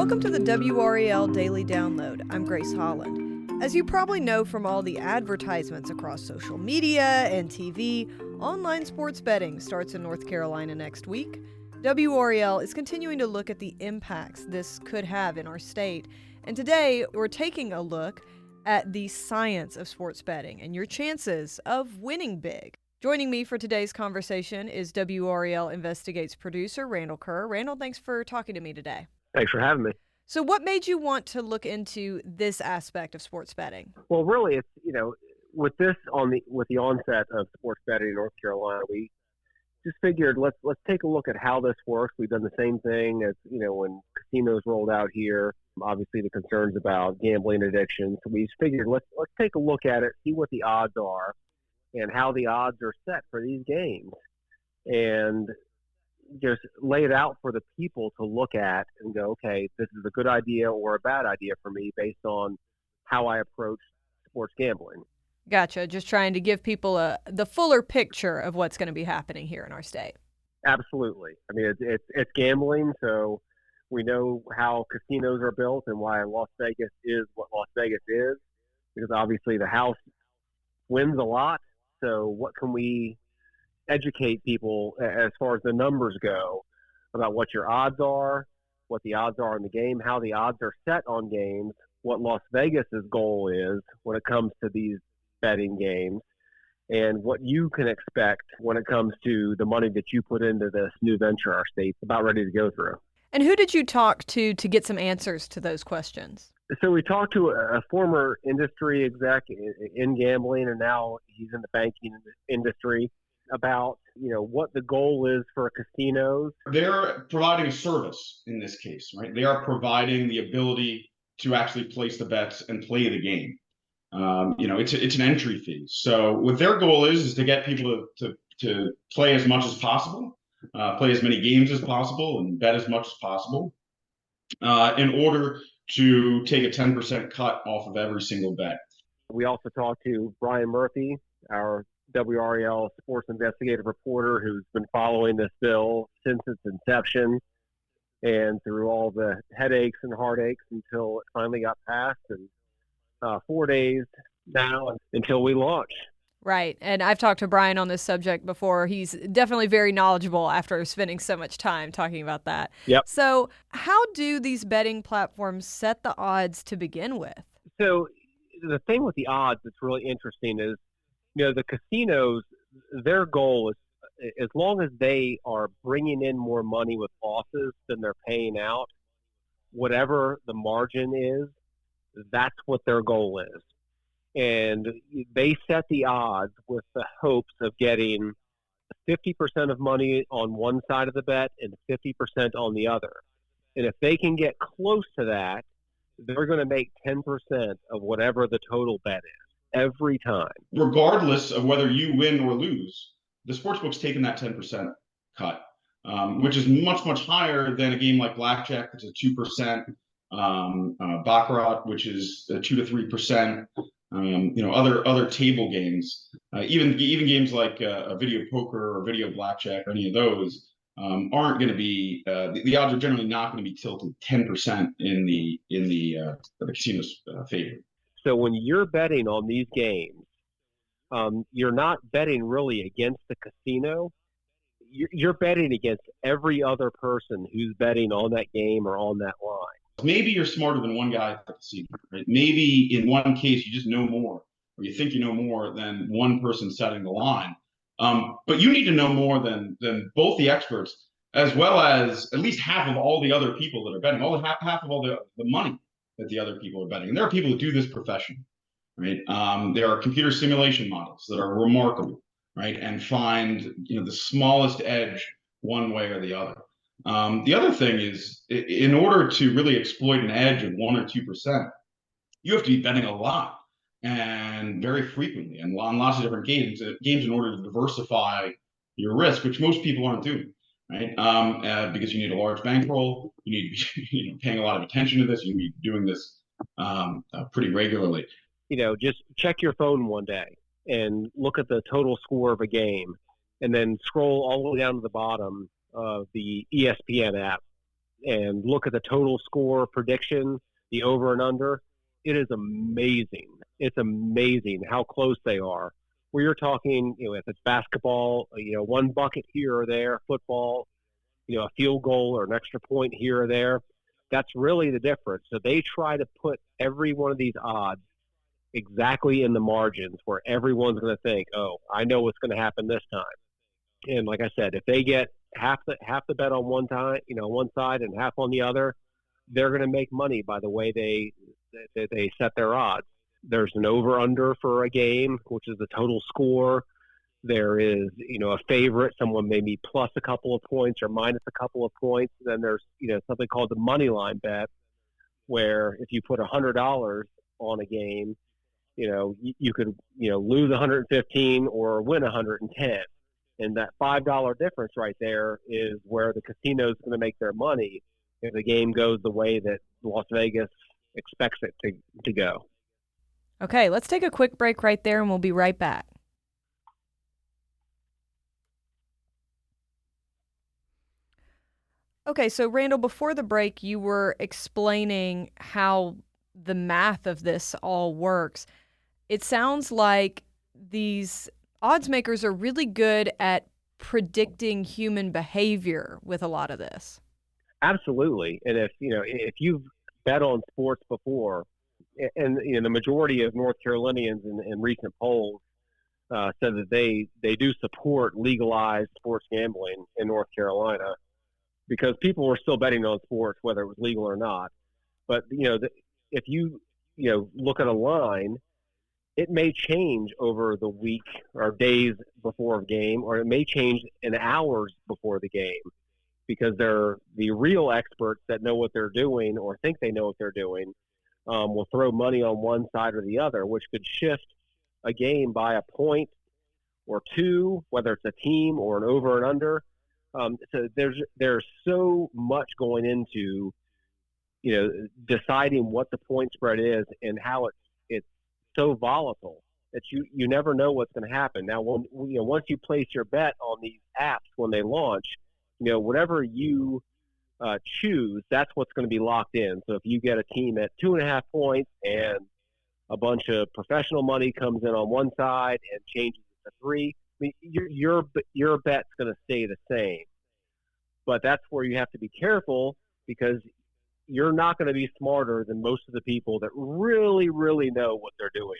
Welcome to the WRAL Daily Download. I'm Grace Holland. As you probably know from all the advertisements across social media and TV, online sports betting starts in North Carolina next week. WRAL is continuing to look at the impacts this could have in our state. And today, we're taking a look at the science of sports betting and your chances of winning big. Joining me for today's conversation is WRAL Investigates producer Randall Kerr. Randall, thanks for talking to me today. Thanks for having me. So what made you want to look into this aspect of sports betting? Well, really, it's, with the onset of sports betting in North Carolina, we just figured let's take a look at how this works. We've done the same thing as, when casinos rolled out here, obviously the concerns about gambling addiction. So we figured let's take a look at it, see what the odds are and how the odds are set for these games, and just lay it out for the people to look at and go, okay, this is a good idea or a bad idea for me based on how I approach sports gambling. Gotcha. Just trying to give people the fuller picture of what's going to be happening here in our state. Absolutely. I mean, it's gambling, so we know how casinos are built and why Las Vegas is what Las Vegas is, because obviously the house wins a lot. So what can we educate people as far as the numbers go about what your odds are, what the odds are in the game, how the odds are set on games, what Las Vegas's goal is when it comes to these betting games, and what you can expect when it comes to the money that you put into this new venture our state's about ready to go through. And who did you talk to get some answers to those questions? So we talked to a former industry exec in gambling, and now he's in the banking industry, about what the goal is for casinos. They're providing a service in this case, right? They are providing the ability to actually place the bets and play the game. It's an entry fee. So what their goal is to get people to play as much as possible, play as many games as possible, and bet as much as possible, in order to take a 10% cut off of every single bet. We also talked to Brian Murphy, our WRAL sports investigative reporter, who's been following this bill since its inception and through all the headaches and heartaches until it finally got passed, and 4 days now until we launch. Right. And I've talked to Brian on this subject before. He's definitely very knowledgeable after spending so much time talking about that. Yep. So how do these betting platforms set the odds to begin with? So the thing with the odds that's really interesting is, the casinos, their goal is, as long as they are bringing in more money with losses than they're paying out, whatever the margin is, that's what their goal is. And they set the odds with the hopes of getting 50% of money on one side of the bet and 50% on the other. And if they can get close to that, they're going to make 10% of whatever the total bet is every time. Regardless of whether you win or lose, the sportsbook's taking that 10% cut, which is much, much higher than a game like blackjack, that's a 2%, baccarat, which is 2 to 3%. Other table games, even games like a video poker or video blackjack or any of those aren't going to be. The odds are generally not going to be tilted 10% in the casino's favor. So when you're betting on these games, you're not betting really against the casino. You're betting against every other person who's betting on that game or on that line. Maybe you're smarter than one guy at the casino, right? Maybe in one case you just know more, or you think you know more than one person setting the line. But you need to know more than both the experts, as well as at least half of all the other people that are betting, half of all the money that the other people are betting. And there are people who do this professionally, right? There are computer simulation models that are remarkable, right? And find the smallest edge one way or the other. The other thing is, in order to really exploit an edge of 1 or 2%, you have to be betting a lot and very frequently and on lots of different games in order to diversify your risk, which most people aren't doing, right? Because you need a large bankroll, you need to be paying a lot of attention to this, you need to be doing this pretty regularly. Just check your phone one day and look at the total score of a game, and then scroll all the way down to the bottom of the ESPN app and look at the total score prediction, the over and under, it is amazing. It's amazing how close they are. Where you're talking, if it's basketball, one bucket here or there, football, a field goal or an extra point here or there, that's really the difference. So they try to put every one of these odds exactly in the margins where everyone's going to think, oh, I know what's going to happen this time. And like I said, if they get half the bet on one side and half on the other, they're going to make money by the way they set their odds. There's an over/under for a game, which is the total score. There is, a favorite, someone maybe plus a couple of points or minus a couple of points. Then there's, something called the money line bet, where if you put $100 on a game, you could, lose 115 or win 110. And that $5 difference right there is where the casino is going to make their money if the game goes the way that Las Vegas expects it to go. Okay, let's take a quick break right there and we'll be right back. Okay, so Randall, before the break, you were explaining how the math of this all works. It sounds like these odds makers are really good at predicting human behavior with a lot of this. Absolutely. And if you've bet on sports before, and the majority of North Carolinians in recent polls said that they do support legalized sports gambling in North Carolina, because people were still betting on sports whether it was legal or not. But if you look at a line, it may change over the week or days before a game, or it may change in hours before the game, because they're the real experts that know what they're doing or think they know what they're doing. Will throw money on one side or the other, which could shift a game by a point or two, whether it's a team or an over and under. So there's so much going into deciding what the point spread is and how it's so volatile that you never know what's going to happen. Now, once you place your bet on these apps when they launch, whatever you choose, that's what's going to be locked in. So if you get a team at 2.5 points and a bunch of professional money comes in on one side and changes it to 3, I mean, your bet's going to stay the same. But that's where you have to be careful, because you're not going to be smarter than most of the people that really, really know what they're doing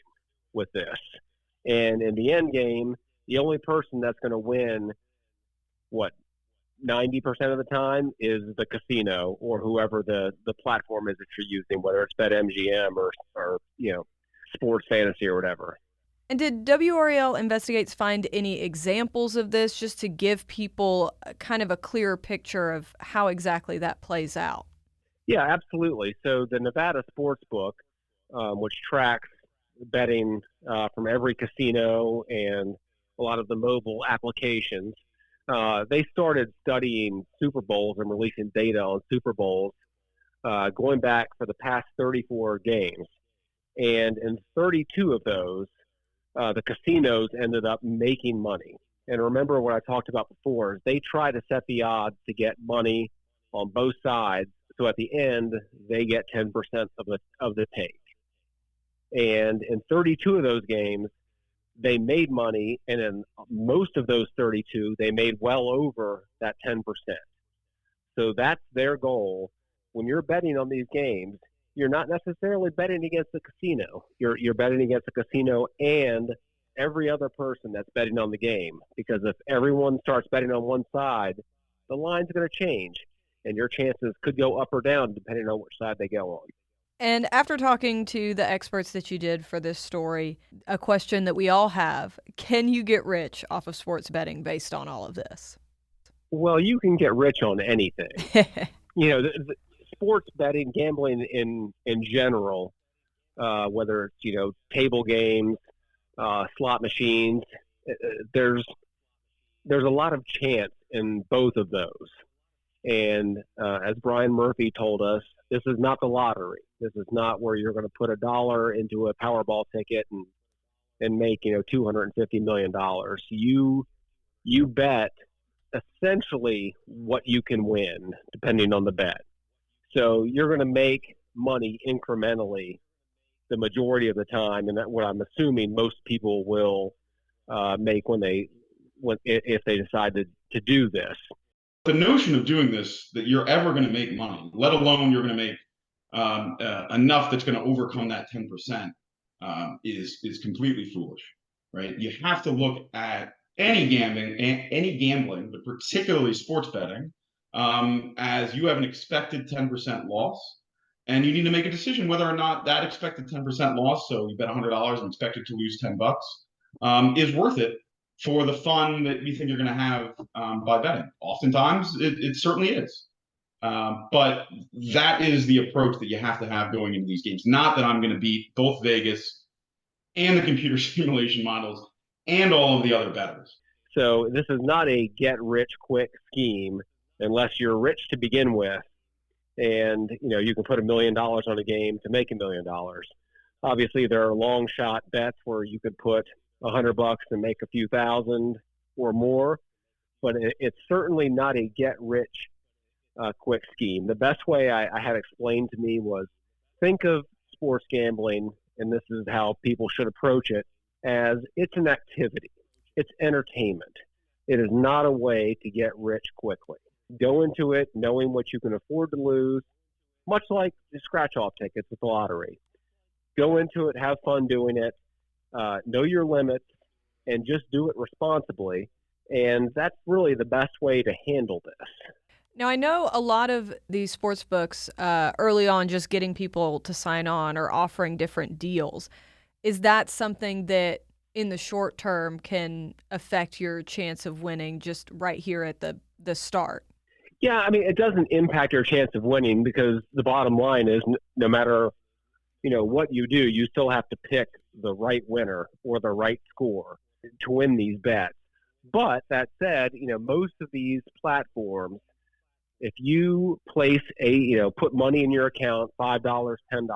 with this. And in the end game, the only person that's going to win, 90% of the time, is the casino or whoever the platform is that you're using, whether it's BetMGM or Sports Fantasy or whatever. And did WRAL Investigates find any examples of this, just to give people kind of a clearer picture of how exactly that plays out? Yeah, absolutely. So the Nevada Sportsbook, which tracks betting from every casino and a lot of the mobile applications, they started studying Super Bowls and releasing data on Super Bowls going back for the past 34 games. And in 32 of those, the casinos ended up making money. And remember what I talked about before, they try to set the odds to get money on both sides. So at the end, they get 10% of the take. And in 32 of those games, they made money, and in most of those 32, they made well over that 10%. So that's their goal. When you're betting on these games, you're not necessarily betting against the casino. You're betting against the casino and every other person that's betting on the game, because if everyone starts betting on one side, the line's going to change, and your chances could go up or down depending on which side they go on. And after talking to the experts that you did for this story, a question that we all have: can you get rich off of sports betting based on all of this? Well, you can get rich on anything. The sports betting, gambling in general, whether it's table games, slot machines, there's a lot of chance in both of those. And as Brian Murphy told us, this is not the lottery. This is not where you're going to put $1 into a Powerball ticket and make $250 million. You bet essentially what you can win, depending on the bet. So you're going to make money incrementally the majority of the time, and that's what I'm assuming most people will make if they decide to do this. The notion of doing this, that you're ever going to make money, let alone you're going to make enough that's going to overcome that 10%, is completely foolish, right? You have to look at any gambling, but particularly sports betting, as you have an expected 10% loss, and you need to make a decision whether or not that expected 10% loss, so you bet $100 and expect it to lose $10, is worth it for the fun that you think you're going to have by betting. Oftentimes, it certainly is. But that is the approach that you have to have going into these games. Not that I'm going to beat both Vegas and the computer simulation models and all of the other bettors. So this is not a get-rich-quick scheme unless you're rich to begin with, and you can put $1 million on a game to make $1 million. Obviously, there are long shot bets where you could put $100 and make a few thousand or more, but it's certainly not a get-rich-quick scheme. The best way I had explained to me was, think of sports gambling, and this is how people should approach it, as it's an activity. It's entertainment. It is not a way to get rich quickly. Go into it knowing what you can afford to lose, much like the scratch-off tickets with the lottery. Go into it, have fun doing it, know your limits, and just do it responsibly. And that's really the best way to handle this. Now, I know a lot of these sports books early on, just getting people to sign on or offering different deals. Is that something that in the short term can affect your chance of winning just right here at the start? Yeah, I mean, it doesn't impact your chance of winning, because the bottom line is no matter, what you do, you still have to pick the right winner or the right score to win these bets. But that said, most of these platforms, if you place put money in your account, $5, $10,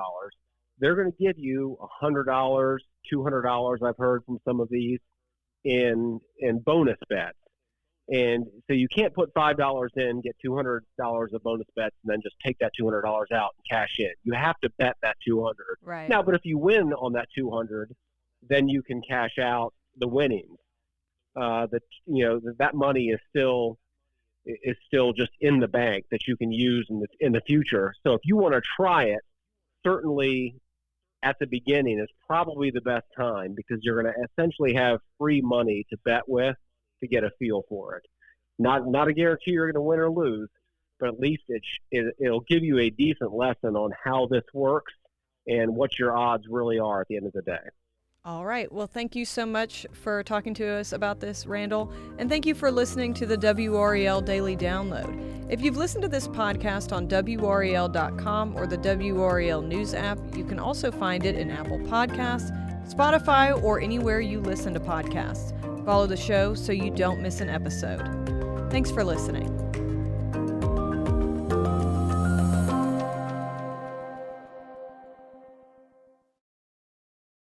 they're going to give you $100, $200. I've heard from some of these in bonus bets. And so you can't put $5 in, get $200 of bonus bets, and then just take that $200 out and cash in. You have to bet that $200. Right. Now, but if you win on that $200, then you can cash out the winnings. That money is still just in the bank that you can use in the future. So if you want to try it, certainly at the beginning is probably the best time, because you're going to essentially have free money to bet with to get a feel for it. Not a guarantee you're going to win or lose, but at least it'll give you a decent lesson on how this works and what your odds really are at the end of the day. All right. Well, thank you so much for talking to us about this, Randall. And thank you for listening to the WRAL Daily Download. If you've listened to this podcast on WRAL.com or the WRAL News app, you can also find it in Apple Podcasts, Spotify, or anywhere you listen to podcasts. Follow the show so you don't miss an episode. Thanks for listening.